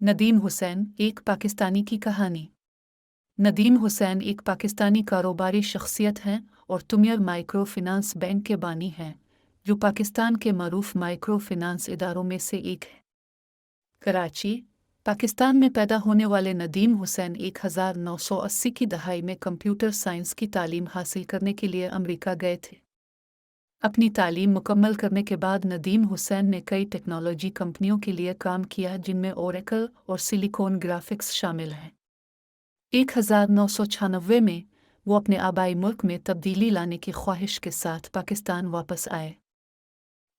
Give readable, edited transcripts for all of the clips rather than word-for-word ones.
नदीम हुसैन, एक पाकिस्तानी की कहानी। नदीम हुसैन एक पाकिस्तानी कारोबारी शख्सियत हैं और तुमियर माइक्रो फिनांस बैंक के बानी हैं, जो पाकिस्तान के मरूफ माइक्रो फिनांस इदारों में से एक है। कराची, पाकिस्तान में पैदा होने वाले नदीम हुसैन 1980 की दहाई में कंप्यूटर साइंस की तालीम हासिल करने के लिए अमेरिका गए थे। अपनी तालीम मुकम्मल करने के बाद नदीम हुसैन ने कई टेक्नोलॉजी कंपनियों के लिए काम किया, जिनमें ओरेकल और सिलिकॉन ग्राफिक्स शामिल हैं। 1996 में वो अपने आबाई मुल्क में तब्दीली लाने की ख्वाहिश के साथ पाकिस्तान वापस आए।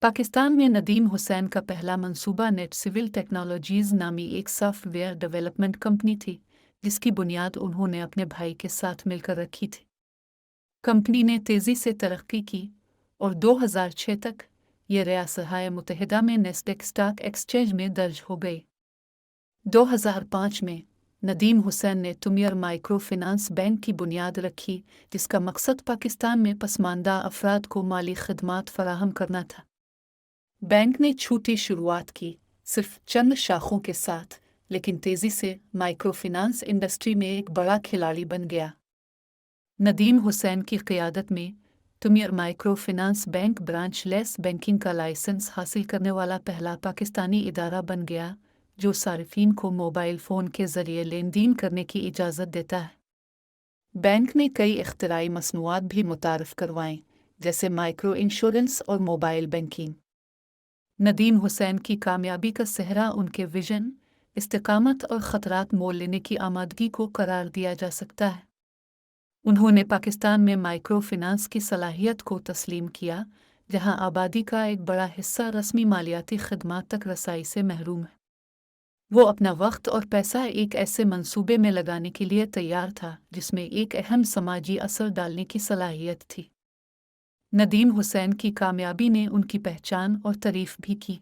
पाकिस्तान में नदीम हुसैन का पहला मंसूबा नेट सिविल टेक्नोलॉजीज़ नामी एक सॉफ्टवेयर डेवलपमेंट कंपनी थी, जिसकी बुनियाद उन्होंने अपने भाई के साथ मिलकर रखी थी। कंपनी ने तेज़ी से तरक्की की और 2006 तक ये रियासत मुत्तहिदा में नेस्डेक स्टॉक एक्सचेंज में दर्ज हो गई। 2005 में नदीम हुसैन ने तुमियर माइक्रो फिनांस बैंक की बुनियाद रखी, जिसका मकसद पाकिस्तान में पसमानदा अफराद को माली खदमात फराहम करना था। बैंक ने छोटी शुरुआत की, सिर्फ चंद शाखों के साथ, लेकिन तेज़ी से माइक्रो फिनांस इंडस्ट्री में एक बड़ा खिलाड़ी बन गया। नदीम हुसैन की क़ियादत में Tameer micro finance bank branchless banking का लाइसेंस हासिल करने वाला पहला पाकिस्तानी इदारा बन गया, जो सार्फिन को मोबाइल फ़ोन के ज़रिए लेन देन करने की इजाज़त देता है। बैंक ने कई इख्तिराई मसनूआत भी मुतारफ़ करवाएं, जैसे माइक्रो इंश्योरेंस और मोबाइल बैंकिंग। नदीम हुसैन की कामयाबी का सेहरा उनके विजन, इस्तिकामत और ख़तरात मोल लेने की आमादगी को करार दिया जा सकता है। उन्होंने पाकिस्तान में माइक्रो फिनांस की सलाहियत को तस्लीम किया, जहां आबादी का एक बड़ा हिस्सा रस्मी मालियाती खदमात तक रसाई से महरूम है। वो अपना वक्त और पैसा एक ऐसे मंसूबे में लगाने के लिए तैयार था जिसमें एक अहम समाजी असर डालने की सलाहियत थी। नदीम हुसैन की कामयाबी ने उनकी पहचान और तारीफ भी की।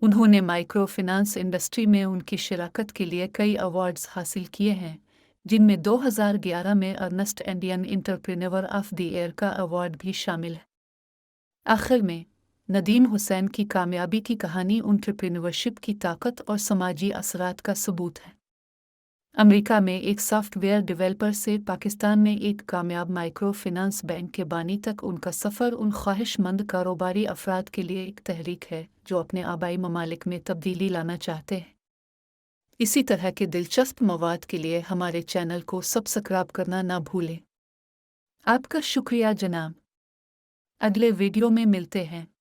उन्होंने माइक्रो फिनांस इंडस्ट्री में उनकी शिराकत के लिए कई अवार्ड्स हासिल किए हैं, जिनमें 2011 में Ernst Indian entrepreneur of the year का अवार्ड भी शामिल है। आखिर में नदीम हुसैन की कामयाबी की कहानी एंटरप्रेन्योरशिप की ताकत और समाजी असरात का सबूत है। अमेरिका में एक सॉफ्टवेयर डेवलपर से पाकिस्तान में एक कामयाब माइक्रो फिनांस बैंक के बानी तक उनका सफ़र उन ख्वाहिशमंद कारोबारी अफराद के लिए एक तहरीक है जो अपने आबाई ममालिक में तब्दीली लाना चाहते हैं। इसी तरह के दिलचस्प मवाद के लिए हमारे चैनल को सब्सक्राइब करना ना भूलें। आपका शुक्रिया जनाब। अगले वीडियो में मिलते हैं।